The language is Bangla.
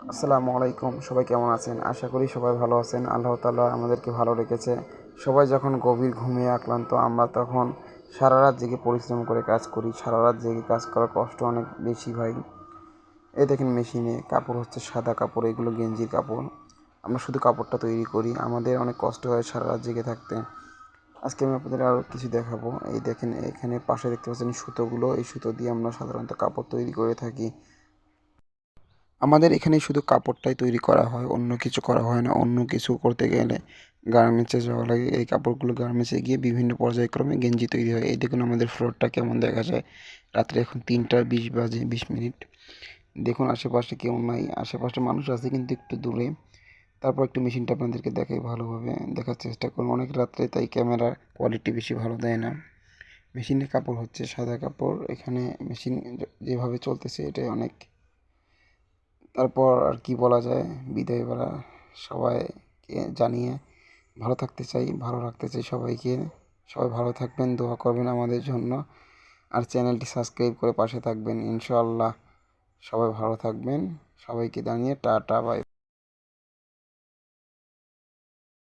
আসসালামু আলাইকুম, সবাই কেমন আছেন? আশা করি সবাই ভালো আছেন। আল্লাহ তাআলা আমাদেরকে ভালো রেখেছে। সবাই যখন গভীর ঘুমিয়ে আক্রান্ত, আমরা তখন সারা রাত জেগে পরিশ্রম করে কাজ করি। সারা রাত জেগে কাজ করার কষ্ট অনেক বেশি ভাই। এই দেখেন মেশিনে কাপড় হচ্ছে সাদা কাপড়, এগুলো গেঞ্জির কাপড়। আমরা শুধু কাপড়টা তৈরি করি, আমাদের অনেক কষ্ট হয় সারা রাত জেগে থাকতে। আজকে আমি আপনাদের আরও কিছু দেখাবো। এই দেখেন, এখানে পাশে দেখতে পাচ্ছেন সুতোগুলো, এই সুতো দিয়ে আমরা সাধারণত কাপড় তৈরি করে থাকি। আমাদের এখানে শুধু কাপড়টাই তৈরি করা হয়, অন্য কিছু করা হয় না। অন্য কিছু করতে গেলে গার্মেন্টসে যাওয়া লাগে। এই কাপড়গুলো গার্মেন্টসে গিয়ে বিভিন্ন পর্যায়ক্রমে গেঞ্জি তৈরি হয়। এই দেখুন আমাদের ফ্লোরটা কেমন দেখা যায়। রাত্রে এখন 3টা 20 বাজে 20 মিনিট। দেখুন আশেপাশে কেউ নাই, আশেপাশে মানুষ আছে কিন্তু একটু দূরে। তারপর একটু মেশিনটা আপনাদেরকে দেখাই, ভালোভাবে দেখার চেষ্টা করুন। অনেক রাত্রে তাই ক্যামেরার কোয়ালিটি বেশি ভালো দেয় না। মেশিনের কাপড় হচ্ছে সাদা কাপড়। এখানে মেশিন যেভাবে চলতেছে এটাই অনেক। তারপর আর কি বলা যায়, বিদায় বেলা সবাইকে জানিয়ে ভালো থাকতে চাই, ভালো রাখতে চাই সবাইকে। সবাই ভালো থাকবেন, দোয়া করবেন আমাদের জন্য। আর চ্যানেলটি সাবস্ক্রাইব করে পাশে থাকবেন ইনশাআল্লাহ। সবাই ভালো থাকবেন। সবাইকে জানিয়ে টাটা বাই।